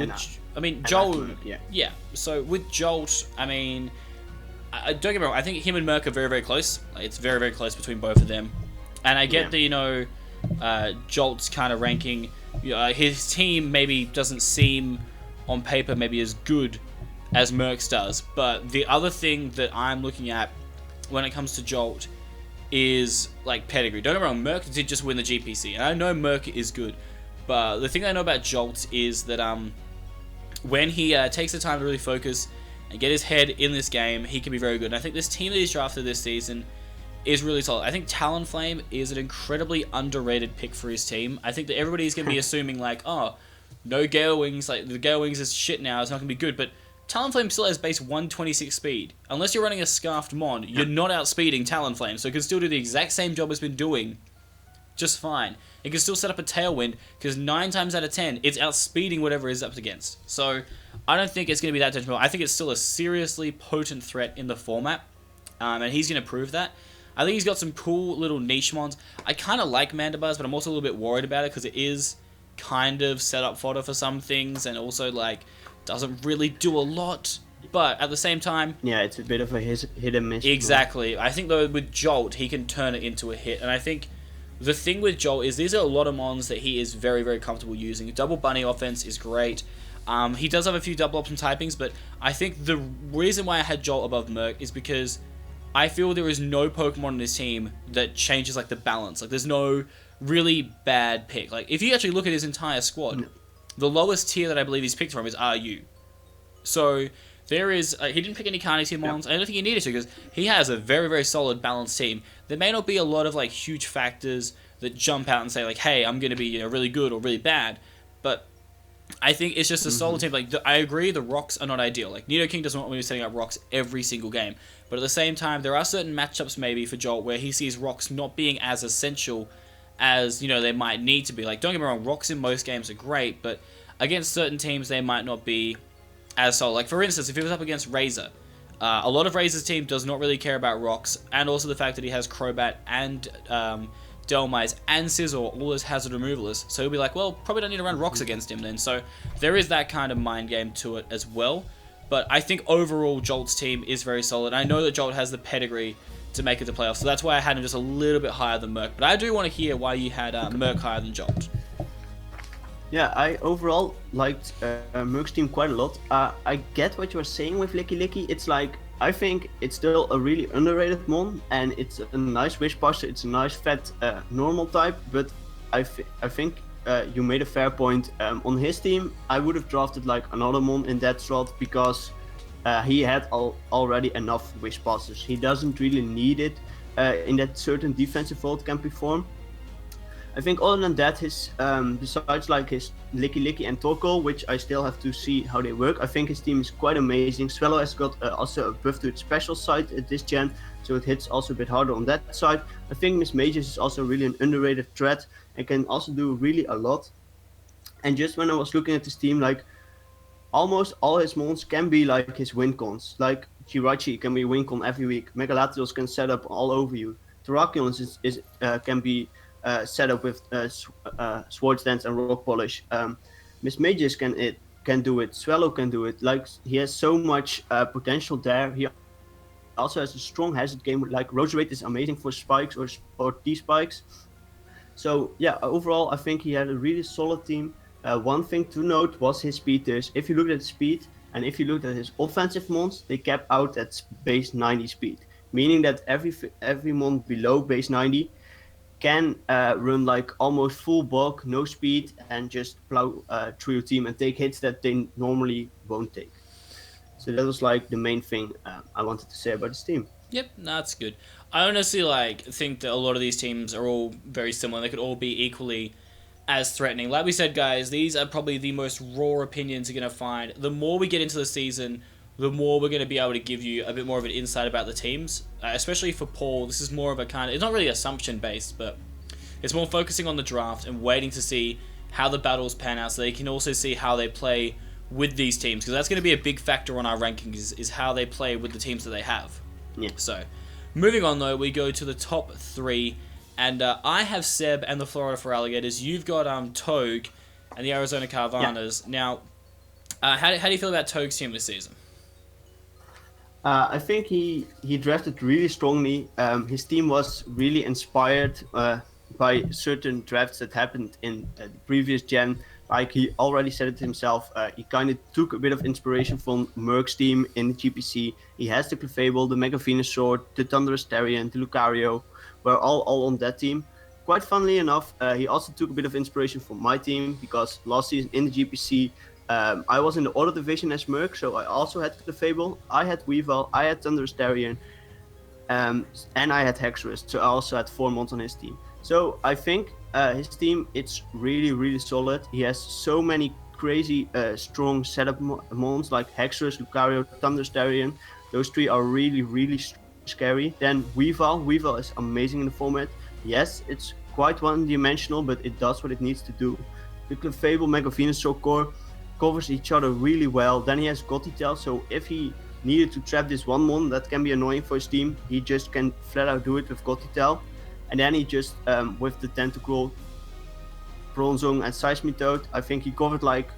Jolt, yeah. So with Jolt, I mean, don't get me wrong. I think him and Merc are very, very close. Like, it's very, very close between both of them. And I get that Jolt's kind of ranking. His team maybe doesn't seem on paper maybe as good as Merc's does, but the other thing that I'm looking at when it comes to Jolt is like pedigree. Don't get me wrong, Merc did just win the GPC, and I know Merc is good, but the thing I know about Jolt is that when he takes the time to really focus and get his head in this game, he can be very good. And I think this team that he's drafted this season is really solid. I think Talonflame is an incredibly underrated pick for his team. I think that everybody's going to be assuming like, oh, no Gale Wings, like the Gale Wings is shit now, it's not going to be good, but Talonflame still has base 126 speed. Unless you're running a Scarfed Mon, you're not outspeeding Talonflame, so it can still do the exact same job it's been doing just fine. It can still set up a Tailwind, because 9 times out of 10, it's outspeeding whatever it's up against. So, I don't think it's going to be that detrimental. I think it's still a seriously potent threat in the format, and he's going to prove that. I think he's got some cool little niche mons. I kind of like Mandibuzz, but I'm also a little bit worried about it, because it is kind of set up fodder for some things, and also, like, doesn't really do a lot. But at the same time,
yeah, it's a bit of a hit and miss.
Exactly. I think though with Jolt, he can turn it into a hit, and I think the thing with Jolt is these are a lot of mons that he is very, very comfortable using. Double Bunny offense is great. He does have a few double option typings, but I think the reason why I had Jolt above Merc is because I feel there is no Pokemon in this team that changes like the balance. Like there's no really bad pick. Like if you actually look at his entire squad, the lowest tier that I believe he's picked from is RU. So there is he didn't pick any Carney tier mons. I don't think he needed to because he has a very, very solid balanced team. There may not be a lot of like huge factors that jump out and say like, hey, I'm going to be really good or really bad, but I think it's just a solid team. Like, I agree, the rocks are not ideal. Like, Nidoking doesn't want me setting up rocks every single game. But at the same time, there are certain matchups maybe for Jolt where he sees rocks not being as essential as, they might need to be. Like, don't get me wrong, rocks in most games are great, but against certain teams, they might not be as solid. Like, for instance, if he was up against Razor, a lot of Razor's team does not really care about rocks, and also the fact that he has Crobat and Dhelmise and Scizor, all those hazard removalists. So he'll be like, well, probably don't need to run rocks against him then. So there is that kind of mind game to it as well. But I think overall, Jolt's team is very solid. I know that Jolt has the pedigree to make it to playoffs, so that's why I had him just a little bit higher than Merc. But I do want to hear why you had Merc higher than Jolt.
Yeah, I overall liked Merc's team quite a lot. I get what you were saying with Licky Licky. It's like, I think it's still a really underrated mon, and it's a nice wish buster. It's a nice fat normal type, but I think you made a fair point. On his team, I would have drafted like another mon in that slot because he had already enough wish busters. He doesn't really need it in that certain defensive volt camping form. I think other than that, his besides like his Licky Licky and Torkoal, which I still have to see how they work, I think his team is quite amazing. Swallow has got also a buff to its special side at this gen, so it hits also a bit harder on that side. I think Miss Mages is also really an underrated threat and can also do really a lot. And just when I was looking at his team, like almost all his mons can be like his win cons. Like Jirachi can be win con every week. Megalatios can set up all over you. Terrakion can be set up with Swords Dance and Rock Polish. Miss Mages can do it. Swallow can do it. Like he has so much potential there. He also has a strong hazard game. Like Roserade is amazing for spikes or T spikes. So yeah, overall I think he had a really solid team. One thing to note was his speed tiers. If you looked at speed and if you looked at his offensive mons, they capped out at base 90 speed, meaning that every mon below base 90 can run like almost full bulk, no speed, and just plow through your team and take hits that they normally won't take. So that was like the main thing I wanted to say about this team.
Yep, that's good. I honestly think that a lot of these teams are all very similar. They could all be equally as threatening. Like we said, guys, these are probably the most raw opinions you're going to find. The more we get into the season, the more we're going to be able to give you a bit more of an insight about the teams. Especially for Paul, this is more of a kind of... It's not really assumption-based, but it's more focusing on the draft and waiting to see how the battles pan out so they can also see how they play with these teams. Because that's going to be a big factor on our rankings, is how they play with the teams that they have.
Yeah.
So, moving on though, we go to the top three. And I have Seb and the Florida for Alligators. You've got Togue and the Arizona Carvanas. Yeah. Now, how do you feel about Togue's team this season?
I think he drafted really strongly. His team was really inspired by certain drafts that happened in the previous gen. Like he already said it himself, he kind of took a bit of inspiration from Merc's team in the GPC. He has the Clefable, the Mega Venusaur, the Thunderous Therian, the Lucario, were all on that team. Quite funnily enough, he also took a bit of inspiration from my team because last season in the GPC, I was in the Auto Division as Merc, so I also had Clefable, I had Weavile, I had Thunderous Therian, and I had Hexorist, so I also had 4 mons on his team. So I think his team, it's really, really solid. He has so many crazy strong setup mons like Hexorist, Lucario, Thunderous Therian. Those 3 are really, really scary. Then Weavile is amazing in the format. Yes, it's quite one-dimensional, but it does what it needs to do. The Clefable, Mega Venusaur core covers each other really well. Then he has Gothitelle, so if he needed to trap this one mon that can be annoying for his team, he just can flat out do it with Gothitelle. And then he just, with the Tentacruel, Bronzong and Seismitoad, I think he covered like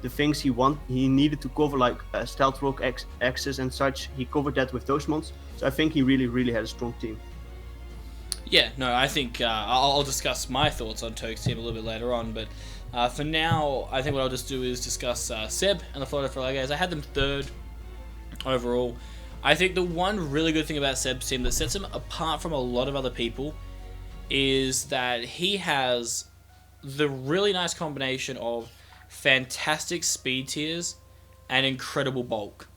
the things he needed to cover, like Stealth Rock, Axis and such. He covered that with those mons. So I think he really, really had a strong team.
Yeah, no, I think I'll discuss my thoughts on Togue's team a little bit later on, but for now, I think what I'll just do is discuss Seb and the Florida for Alligators. I had them 3rd overall. I think the one really good thing about Seb's team that sets him apart from a lot of other people is that he has the really nice combination of fantastic speed tiers and incredible bulk.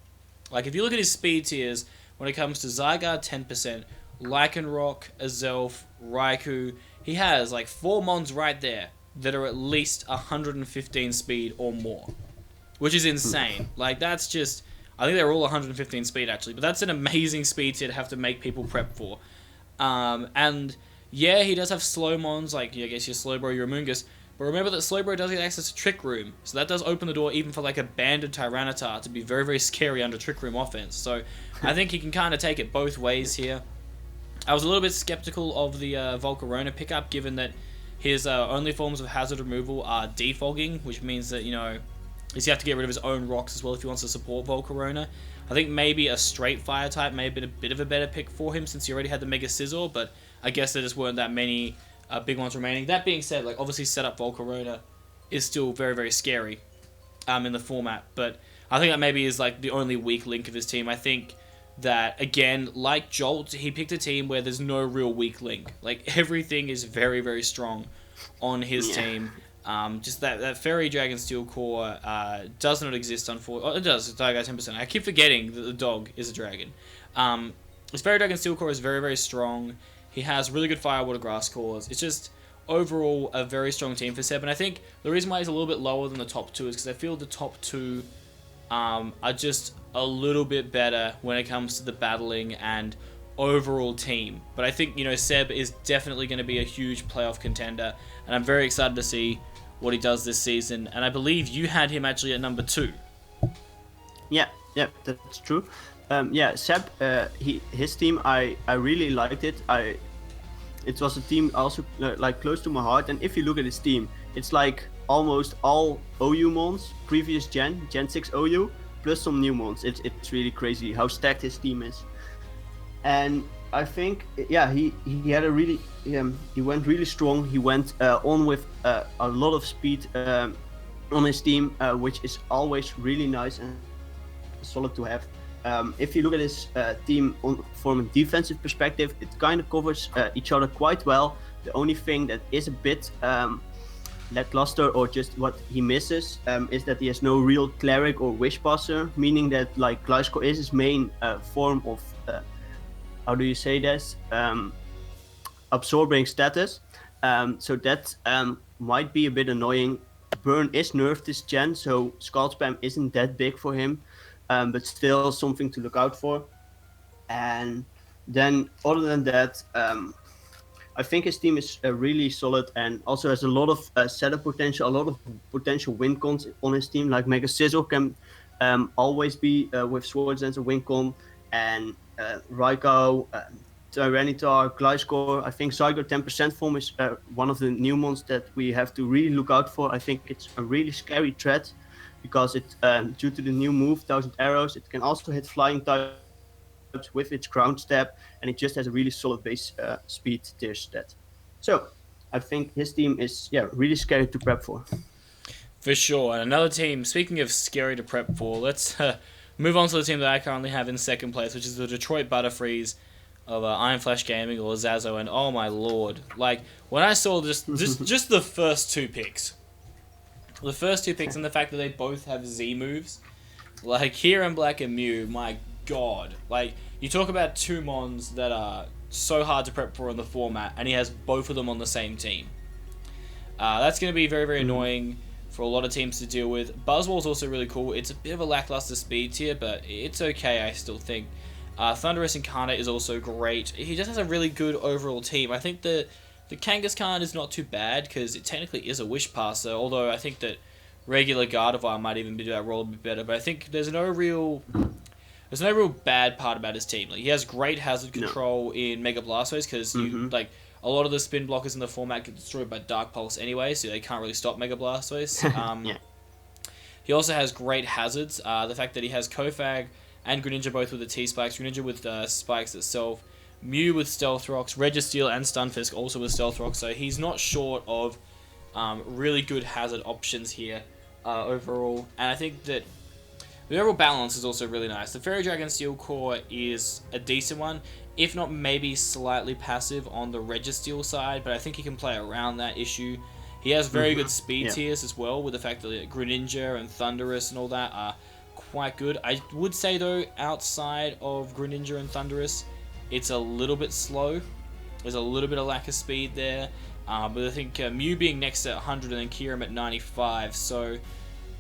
Like, if you look at his speed tiers, when it comes to Zygarde 10%, Lycanroc, Azelf, Raikou, he has like 4 mons right there that are at least 115 speed or more, which is insane. Like, that's just... I think they're all 115 speed, actually, but that's an amazing speed tier to have to make people prep for. And, yeah, he does have slow mons, like, I guess your Slowbro, your Amoonguss, but remember that Slowbro does get access to Trick Room, so that does open the door even for, like, a Banded Tyranitar to be very, very scary under Trick Room offense. So, I think he can kind of take it both ways here. I was a little bit skeptical of the Volcarona pickup, given that his only forms of hazard removal are defogging, which means that, you know, he's have to get rid of his own rocks as well if he wants to support Volcarona. I think maybe a straight fire type may have been a bit of a better pick for him since he already had the Mega Scizor, but I guess there just weren't that many big ones remaining. That being said, like, obviously setup Volcarona is still very, very scary in the format, but I think that maybe is like the only weak link of his team. I think that, again, like Jolt, he picked a team where there's no real weak link. Like, everything is very, very strong on his team. Just that Fairy Dragon Steel Core does not exist, unfortunately. Oh, it does. It's Dialga 10%. I keep forgetting that the dog is a dragon. His Fairy Dragon Steel Core is very, very strong. He has really good Fire, Water, Grass cores. It's just, overall, a very strong team for Seb. And I think the reason why he's a little bit lower than the top two is because I feel the top two are just a little bit better when it comes to the battling and overall team. But I think, you know, Seb is definitely going to be a huge playoff contender, and I'm very excited to see what he does this season. And I believe you had him actually at number 2.
Yeah, that's true. Seb, his team, I really liked it. It was a team also like close to my heart. And if you look at his team, it's like almost all OU mons, previous Gen 6 OU, plus some new mons. It's really crazy how stacked his team is. And I think, yeah, he had a really, he went really strong. He went on with a lot of speed on his team, which is always really nice and solid to have. If you look at his team from a defensive perspective, it kind of covers each other quite well. The only thing that is a bit lackluster, or just what he misses, is that he has no real Cleric or Wish Passer, meaning that like Gliscor is his main form of how do you say this? Absorbing status. So that might be a bit annoying. Burn is nerfed this gen, so Scald Spam isn't that big for him, but still something to look out for. And then other than that, I think his team is really solid and also has a lot of setup potential, a lot of potential win cons on his team. Like Mega Scizor can always be with Swords Dance a win con, and Raikou, Tyranitar, Gliscor. I think Zygarde 10% form is one of the new mons that we have to really look out for. I think it's a really scary threat because it, due to the new move, 1000 Arrows, it can also hit flying types with its ground step, and it just has a really solid base speed tier stat. So I think his team is really scary to prep for.
For sure. And another team, speaking of scary to prep for, let's move on to the team that I currently have in second place, which is the Detroit Butterfrees of Iron Flash Gaming, or Zazo, and oh my lord. Like, when I saw just the first two picks, and the fact that they both have Z moves, like here in Black and Mew, my god. Like, you talk about two mons that are so hard to prep for in the format, and he has both of them on the same team. That's going to be very, very annoying for a lot of teams to deal with. Buzzwol's also really cool. It's a bit of a lackluster speed tier, but it's okay, I still think. Thunderous Incarnate is also great. He just has a really good overall team. I think the Kangaskhan is not too bad, because it technically is a Wish Passer, although I think that regular Gardevoir might even do that role a bit better, but I think there's no real bad part about his team. Like, he has great hazard control in Mega Blastoise, because a lot of the spin blockers in the format get destroyed by Dark Pulse anyway, so they can't really stop Mega Blastoise. He also has great hazards. The fact that he has Kofag and Greninja both with the T-Spikes, Greninja with Spikes itself, Mew with Stealth Rocks, Registeel and Stunfisk also with Stealth Rocks, so he's not short of really good hazard options here overall. And I think that the overall balance is also really nice. The Fairy Dragon Steel Core is a decent one, if not maybe slightly passive on the Registeel side, but I think he can play around that issue. He has very good speed tiers as well, with the fact that Greninja and Thundurus and all that are quite good. I would say though, outside of Greninja and Thundurus, it's a little bit slow. There's a little bit of lack of speed there. But I think Mew being next at 100 and then Kieran at 95, so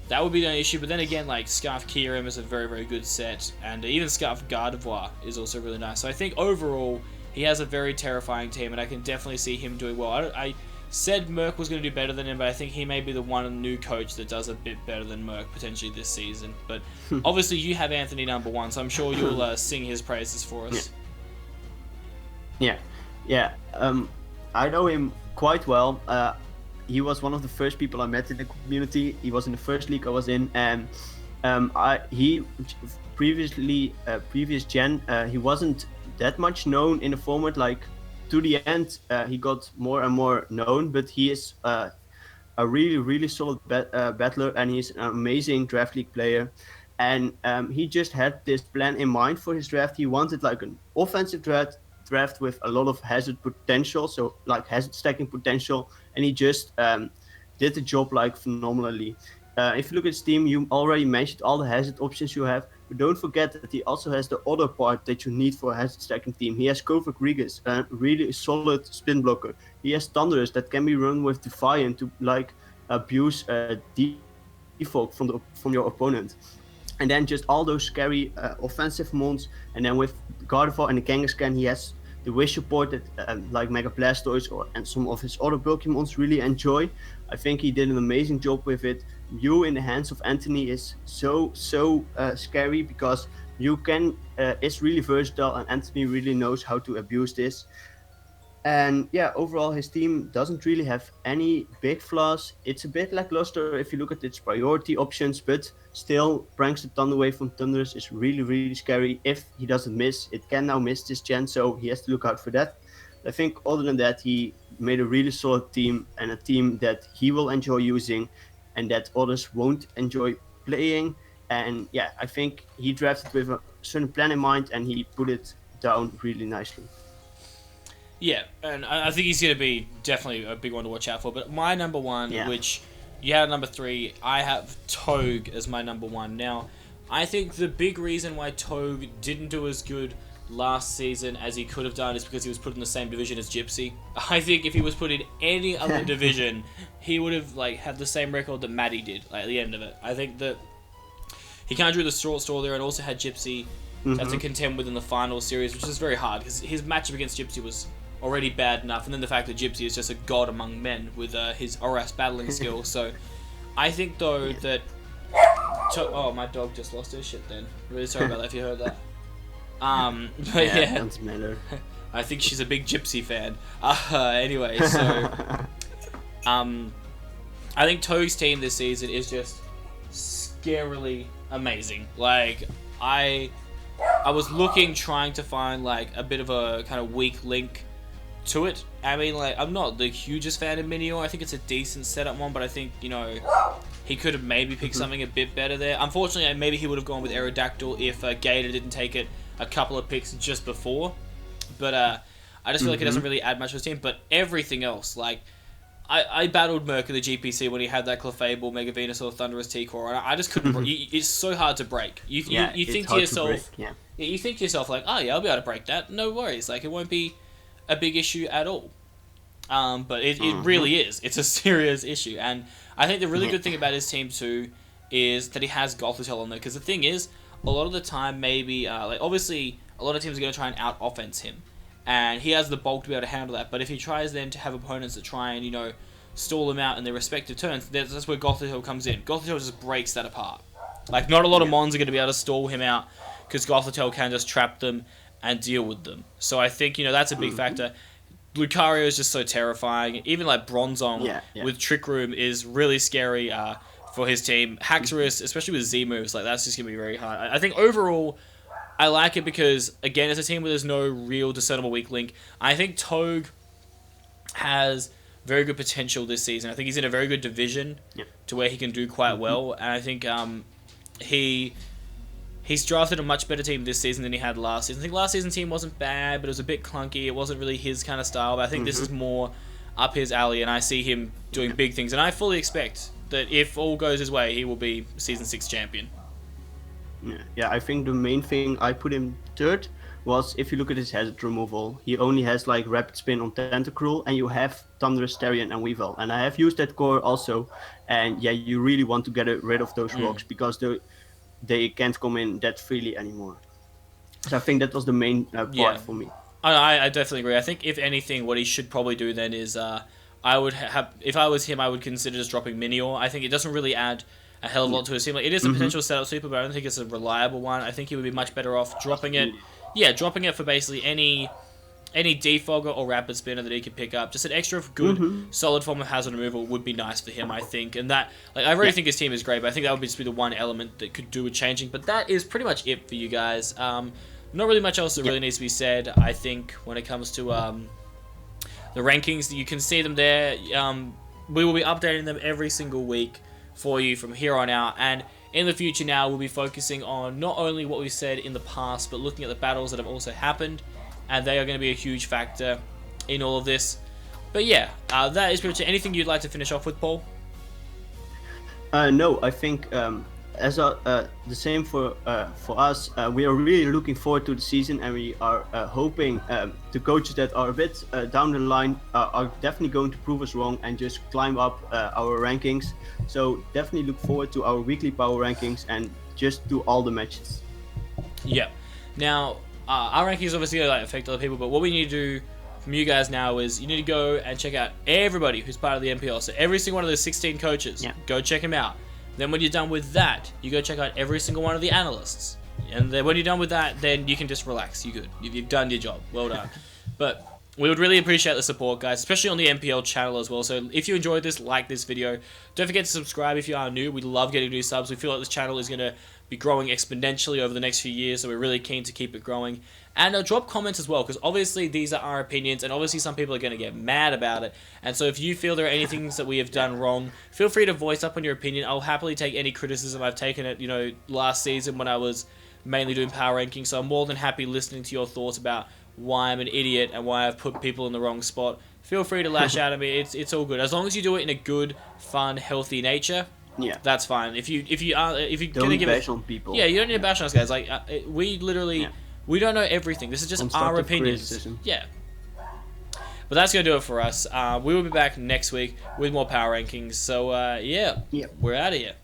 that would be the only issue. But then again, like Scarf Kieran is a very, very good set, and even Scarf Gardevoir is also really nice. So I think overall, he has a very terrifying team, and I can definitely see him doing well. I said Merc was going to do better than him, but I think he may be the one new coach that does a bit better than Merc potentially this season. But obviously, you have Anthony number one, so I'm sure you'll sing his praises for us.
Yeah. I know him quite well. He was one of the first people I met in the community. He was in the first league I was in, and previous gen, he wasn't that much known in the format. Like to the end, he got more and more known, but he is a really, really solid battler, and he's an amazing draft league player. And he just had this plan in mind for his draft. He wanted like an offensive draft with a lot of hazard potential, so like hazard stacking potential, and he just did the job like phenomenally. If you look at his team, you already mentioned all the hazard options you have, but don't forget that he also has the other part that you need for a hazard stacking team. He has Kovac Rigas, a really solid spin blocker. He has Thunderous that can be run with Defiant to like abuse default from your opponent. And then just all those scary offensive mons, and then with Gardevoir and the Kangaskhan, he has the wish support that like Mega Blastoise and some of his other bulky mons really enjoy. I think he did an amazing job with it. Mew in the hands of Anthony is so scary, because Mew is really versatile, and Anthony really knows how to abuse this. And yeah, overall his team doesn't really have any big flaws. It's a bit lackluster if you look at its priority options, but still Pranks the Thunderwave from Thunderous is really, really scary. If he doesn't miss, it can now miss this gen, so he has to look out for that. I think other than that, he made a really solid team, and a team that he will enjoy using and that others won't enjoy playing. And yeah, I think he drafted with a certain plan in mind, and he put it down really nicely.
Yeah, and I think he's going to be definitely a big one to watch out for. But my number one, which you had number 3, I have Togue as my number 1. Now, I think the big reason why Togue didn't do as good last season as he could have done is because he was put in the same division as Gypsy. I think if he was put in any other division, he would have had the same record that Maddie did at the end of it. I think that he kind of drew the short straw there, and also had Gypsy have to contend with in the final series, which is very hard because his matchup against Gypsy was already bad enough, and then the fact that Gypsy is just a god among men with his Oras battling skill. So I think though that oh, my dog just lost his shit then. Really sorry about that if you heard that. But yeah,
doesn't matter.
I think she's a big Gypsy fan. Anyway, so I think Togue's team this season is just scarily amazing. Like I was trying to find like a bit of a kind of weak link to it. I mean, like, I'm not the hugest fan of Minior. I think it's a decent setup one, but I think, he could have maybe picked something a bit better there. Unfortunately, maybe he would have gone with Aerodactyl if Gator didn't take it a couple of picks just before. But I just feel like it doesn't really add much to his team. But everything else, like, I battled Merc in the GPC when he had that Clefable, Mega Venusaur, Thunderous T-Core, and I just couldn't. It's so hard to break. You think to yourself, you think to yourself like, oh yeah, I'll be able to break that. No worries, like it won't be a big issue at all. But it really is. It's a serious issue, and I think the really good thing about his team too is that he has Gothitelle on there. Because the thing is, a lot of the time, maybe obviously a lot of teams are going to try and out offense him. And he has the bulk to be able to handle that. But if he tries then to have opponents that try and, stall him out in their respective turns, that's where Gothitelle comes in. Gothitelle just breaks that apart. Like, not a lot of mons are going to be able to stall him out, because Gothitelle can just trap them and deal with them. So I think, that's a big factor. Lucario is just so terrifying. Even, like, Bronzong with Trick Room is really scary for his team. Haxorus, especially with Z-moves, like, that's just going to be very hard. I think overall, I like it because, again, as a team where there's no real discernible weak link, I think Togue has very good potential this season. I think he's in a very good division to where he can do quite well. And I think he's drafted a much better team this season than he had last season. I think last season's team wasn't bad, but it was a bit clunky. It wasn't really his kind of style. But I think this is more up his alley, and I see him doing big things. And I fully expect that if all goes his way, he will be Season 6 champion.
Yeah, I think the main thing I put him third was if you look at his hazard removal, he only has like Rapid Spin on Tentacruel, and you have Thunderous Therian and Weavile. And I have used that core also, and yeah, you really want to get rid of those rocks because they can't come in that freely anymore. So I think that was the main part for me.
I definitely agree. I think if anything, what he should probably do then is I would have, if I was him, I would consider just dropping Minior. I think it doesn't really add a hell of a lot to his team. Like, it is a potential setup super, but I don't think it's a reliable one. I think he would be much better off dropping it. Yeah, dropping it for basically any defogger or rapid spinner that he could pick up. Just an extra good, solid form of hazard removal would be nice for him, I think. And that, like, I really think his team is great, but I think that would just be the one element that could do with changing. But that is pretty much it for you guys. Not really much else that really needs to be said, I think, when it comes to the rankings. You can see them there. We will be updating them every single week for you from here on out. And in the future now, we'll be focusing on not only what we said in the past, but looking at the battles that have also happened. And they are going to be a huge factor in all of this. But yeah, that is pretty much it. Anything you'd like to finish off with, Paul?
No, I think as the same for us. We are really looking forward to the season, and we are hoping the coaches that are a bit down the line are definitely going to prove us wrong and just climb up our rankings. So definitely look forward to our weekly power rankings and just do all the matches.
Yeah. Now, our rankings obviously affect other people, but what we need to do from you guys now is you need to go and check out everybody who's part of the MPL. So every single one of those 16 coaches, go check them out. Then when you're done with that, you go check out every single one of the analysts. And then when you're done with that, then you can just relax. You're good. You've done your job. Well done. But we would really appreciate the support, guys, especially on the MPL channel as well. So if you enjoyed this, like this video. Don't forget to subscribe if you are new. We love getting new subs. We feel like this channel is going to be growing exponentially over the next few years, so we're really keen to keep it growing. And drop comments as well, because obviously these are our opinions, and obviously some people are going to get mad about it. And so if you feel there are any things that we have done wrong, feel free to voice up on your opinion. I'll happily take any criticism. I've taken it, last season when I was mainly doing power ranking, so I'm more than happy listening to your thoughts about why I'm an idiot and why I've put people in the wrong spot. Feel free to lash out at me. It's all good, as long as you do it in a good, fun, healthy nature.
Yeah,
that's fine. If you're
don't
gonna give
bash on people.
Yeah, you don't need to bash on us, guys. Like we literally we don't know everything. This is just our opinions. Criticism. Yeah. But that's gonna do it for us. We will be back next week with more power rankings. So yeah, we're out of here.